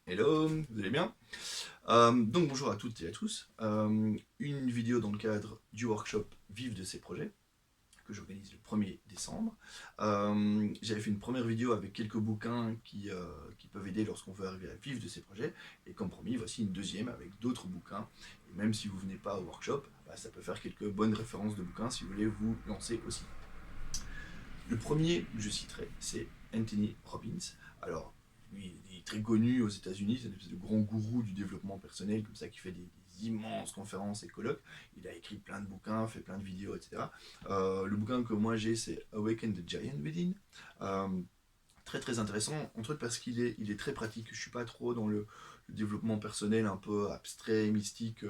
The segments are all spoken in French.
Hello, vous allez bien? Donc bonjour à toutes et à tous. Une vidéo dans le cadre du workshop Vive de ses projets que j'organise le 1er décembre. J'avais fait une première vidéo avec quelques bouquins qui peuvent aider lorsqu'on veut arriver à vivre de ses projets. Et comme promis, voici une deuxième avec d'autres bouquins. Et même si vous venez pas au workshop, bah, ça peut faire quelques bonnes références de bouquins si vous voulez vous lancer aussi. Le premier que je citerai, c'est Anthony Robbins. Alors, lui, il est très connu aux États-Unis, c'est une espèce de grand gourou du développement personnel, comme ça, qui fait des immenses conférences et colloques. Il a écrit plein de bouquins, fait plein de vidéos, etc. Le bouquin que moi j'ai, c'est Awaken the Giant Within. Euh, Très très intéressant, entre autres parce qu'il est très pratique. Je suis pas trop dans le développement personnel un peu abstrait, mystique.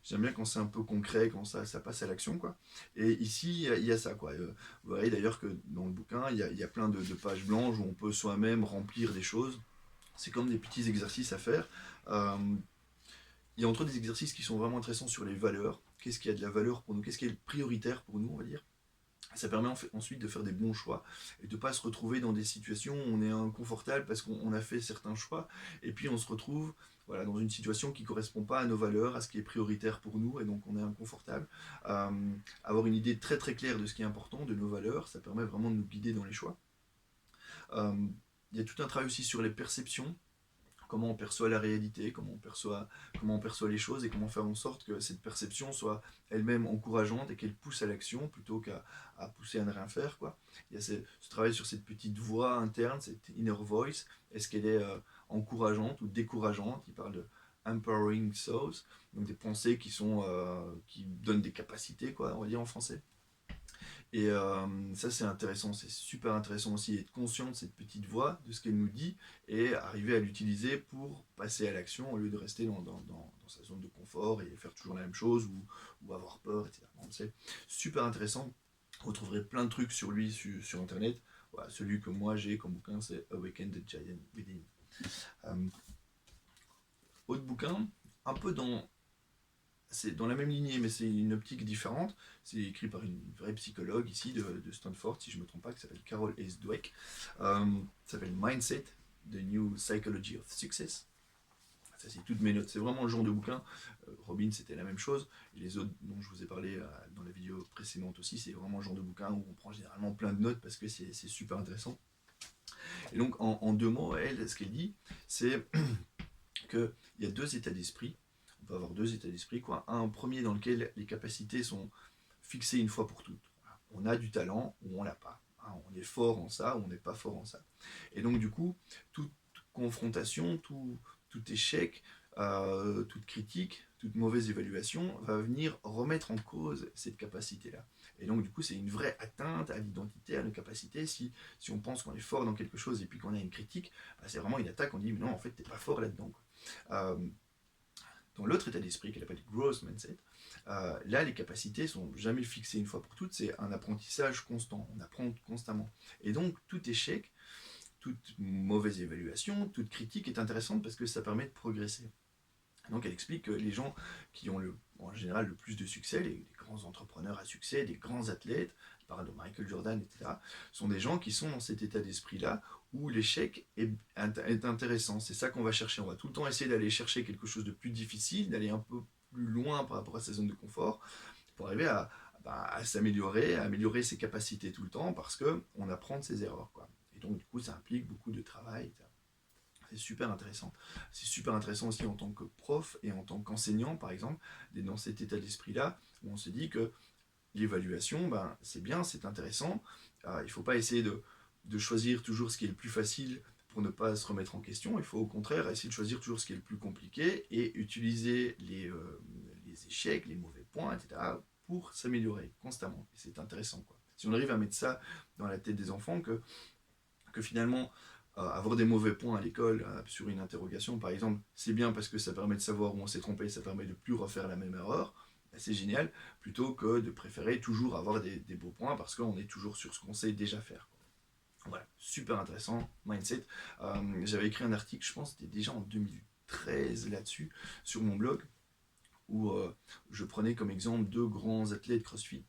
J'aime bien quand c'est un peu concret, quand ça passe à l'action, quoi. Et ici, il y a ça, quoi. Vous voyez d'ailleurs que dans le bouquin, il y a plein de pages blanches où on peut soi-même remplir des choses. C'est comme des petits exercices à faire. Euh, il y a entre autres des exercices qui sont vraiment intéressants sur les valeurs. Qu'est-ce qui a de la valeur pour nous? Qu'est-ce qui est prioritaire pour nous, on va dire? Ça permet ensuite de faire des bons choix et de ne pas se retrouver dans des situations où on est inconfortable parce qu'on a fait certains choix et puis on se retrouve voilà, dans une situation qui ne correspond pas à nos valeurs, à ce qui est prioritaire pour nous et donc on est inconfortable. Euh, Avoir une idée très très claire de ce qui est important, de nos valeurs, ça permet vraiment de nous guider dans les choix. Euh, il y a tout un travail aussi sur les perceptions, comment on perçoit la réalité, comment on perçoit les choses et comment faire en sorte que cette perception soit elle-même encourageante et qu'elle pousse à l'action plutôt qu'à pousser à ne rien faire, quoi. Il y a ce travail sur cette petite voix interne, cette inner voice. Est-ce qu'elle est encourageante ou décourageante? Il parle de empowering thoughts, donc des pensées qui donnent des capacités, quoi, on va dire en français. Et ça, c'est intéressant, c'est super intéressant aussi d'être conscient de cette petite voix, de ce qu'elle nous dit, et arriver à l'utiliser pour passer à l'action au lieu de rester dans sa zone de confort et faire toujours la même chose ou avoir peur, etc. Donc, c'est super intéressant. Vous trouverez plein de trucs sur lui sur Internet. Voilà, celui que moi j'ai comme bouquin, c'est Awaken the Giant Within. Euh, Autre bouquin, un peu c'est dans la même lignée, mais c'est une optique différente. C'est écrit par une vraie psychologue ici de Stanford, si je ne me trompe pas, qui s'appelle Carol S. Dweck. Ça s'appelle Mindset, The New Psychology of Success. Ça, c'est toutes mes notes. C'est vraiment le genre de bouquin. Robin, c'était la même chose. Et les autres dont je vous ai parlé dans la vidéo précédente aussi, c'est vraiment le genre de bouquin où on prend généralement plein de notes parce que c'est super intéressant. Et donc, en deux mots, elle, ce qu'elle dit, c'est qu'il y a deux états d'esprit. On peut avoir deux états d'esprit, quoi. Un premier dans lequel les capacités sont fixées une fois pour toutes. On a du talent ou on l'a pas. On est fort en ça ou on n'est pas fort en ça. Et donc du coup, toute confrontation, tout échec, toute critique, toute mauvaise évaluation va venir remettre en cause cette capacité-là. Et donc du coup, c'est une vraie atteinte à l'identité, à nos capacités. Si on pense qu'on est fort dans quelque chose et puis qu'on a une critique, bah, c'est vraiment une attaque. On dit mais non, en fait, t'es pas fort là-dedans. Euh, dans l'autre état d'esprit qu'elle appelle growth mindset, là les capacités sont jamais fixées une fois pour toutes, c'est un apprentissage constant, on apprend constamment. Et donc tout échec, toute mauvaise évaluation, toute critique est intéressante parce que ça permet de progresser. Donc elle explique que les gens qui ont en général le plus de succès, les grands entrepreneurs à succès, les grands athlètes, elle parle de Michael Jordan, etc., sont des gens qui sont dans cet état d'esprit-là où l'échec est intéressant. C'est ça qu'on va chercher. On va tout le temps essayer d'aller chercher quelque chose de plus difficile, d'aller un peu plus loin par rapport à sa zone de confort, pour arriver à s'améliorer, à améliorer ses capacités tout le temps, parce qu'on apprend de ses erreurs, quoi. Et donc, du coup, ça implique beaucoup de travail, etc. C'est super intéressant. C'est super intéressant aussi en tant que prof et en tant qu'enseignant, par exemple, d'être dans cet état d'esprit-là, où on se dit que l'évaluation, ben, c'est bien, c'est intéressant. Il ne faut pas essayer de choisir toujours ce qui est le plus facile pour ne pas se remettre en question. Il faut au contraire essayer de choisir toujours ce qui est le plus compliqué et utiliser les échecs, les mauvais points, etc., pour s'améliorer constamment. Et c'est intéressant, quoi. Si on arrive à mettre ça dans la tête des enfants, que finalement, avoir des mauvais points à l'école sur une interrogation, par exemple, c'est bien parce que ça permet de savoir où on s'est trompé, ça permet de ne plus refaire la même erreur, ben c'est génial, plutôt que de préférer toujours avoir des beaux points parce qu'on est toujours sur ce qu'on sait déjà faire. Voilà, super intéressant, mindset. J'avais écrit un article, je pense, c'était déjà en 2013 là-dessus, sur mon blog, où je prenais comme exemple deux grands athlètes CrossFit,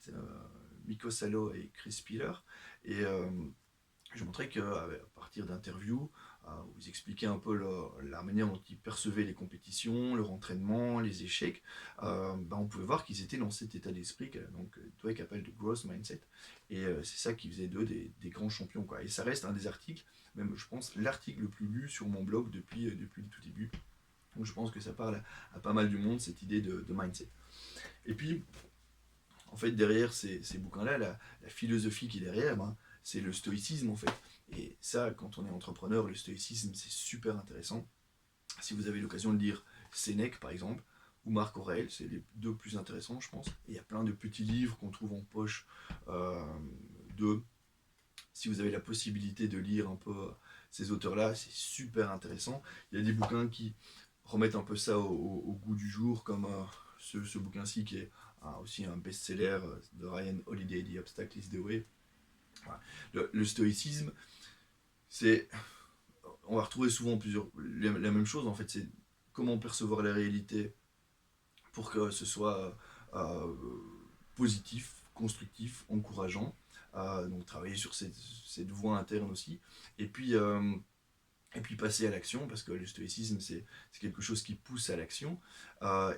Miko Salo et Chris Piller, et je montrais qu'à partir d'interviews, vous expliquer un peu la manière dont ils percevaient les compétitions, leur entraînement, les échecs, on pouvait voir qu'ils étaient dans cet état d'esprit que donc, Dweck appelle de growth mindset. Et c'est ça qui faisait d'eux des grands champions, quoi. Et ça reste un des articles, même je pense, l'article le plus lu sur mon blog depuis le tout début. Donc je pense que ça parle à pas mal du monde, cette idée de mindset. Et puis, en fait, derrière ces bouquins-là, la philosophie qui est derrière, c'est le stoïcisme, en fait. Et ça, quand on est entrepreneur, le stoïcisme, c'est super intéressant. Si vous avez l'occasion de lire Sénèque, par exemple, ou Marc Aurèle, c'est les deux plus intéressants, je pense. Et il y a plein de petits livres qu'on trouve en poche d'eux. Si vous avez la possibilité de lire un peu ces auteurs-là, c'est super intéressant. Il y a des bouquins qui remettre un peu ça au goût du jour, comme ce bouquin-ci qui est aussi un best-seller de Ryan Holiday, The Obstacle is the Way. Voilà. Le stoïcisme, c'est, on va retrouver souvent la même chose en fait, c'est comment percevoir la réalité pour que ce soit positif, constructif, encourageant. Donc travailler sur cette voie interne aussi. Et puis passer à l'action, parce que le stoïcisme, c'est quelque chose qui pousse à l'action.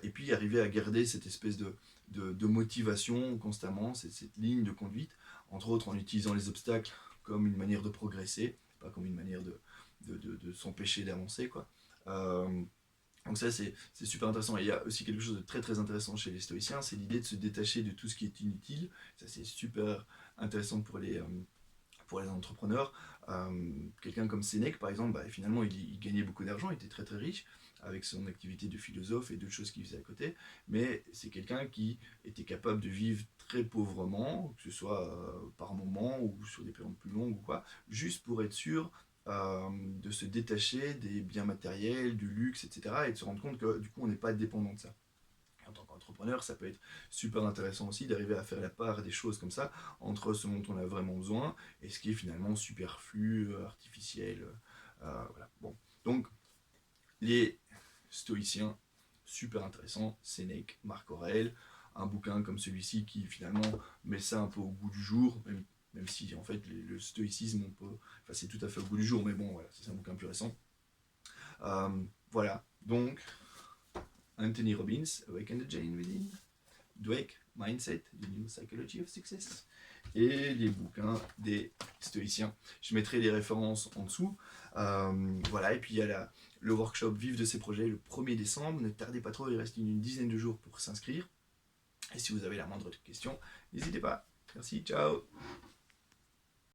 Et puis arriver à garder cette espèce de motivation constamment, cette ligne de conduite, entre autres en utilisant les obstacles comme une manière de progresser, pas comme une manière de s'empêcher d'avancer, quoi. Donc ça, c'est super intéressant. Et il y a aussi quelque chose de très très intéressant chez les stoïciens, c'est l'idée de se détacher de tout ce qui est inutile. Ça, c'est super intéressant pour les entrepreneurs. Quelqu'un comme Sénèque, par exemple, finalement, il gagnait beaucoup d'argent, il était très très riche avec son activité de philosophe et d'autres choses qu'il faisait à côté, mais c'est quelqu'un qui était capable de vivre très pauvrement, que ce soit par moment ou sur des périodes plus longues ou quoi, juste pour être sûr de se détacher des biens matériels, du luxe, etc., et de se rendre compte que du coup, on n'est pas dépendant de ça. En tant qu'entrepreneur, ça peut être super intéressant aussi d'arriver à faire la part des choses comme ça entre ce dont on a vraiment besoin et ce qui est finalement superflu, artificiel. Voilà. Bon. Donc, les stoïciens, super intéressant, Sénèque, Marc Aurèle, un bouquin comme celui-ci qui finalement met ça un peu au goût du jour, même si en fait le stoïcisme, c'est tout à fait au goût du jour, mais bon, voilà, c'est un bouquin plus récent. Voilà, donc Anthony Robbins, Awaken the Giant Within, Dweck, Mindset, The New Psychology of Success, et les bouquins des stoïciens. Je mettrai les références en dessous. Voilà, et puis il y a le workshop Vive de ses projets le 1er décembre. Ne tardez pas trop, il reste une dizaine de jours pour s'inscrire. Et si vous avez la moindre question, n'hésitez pas. Merci, ciao.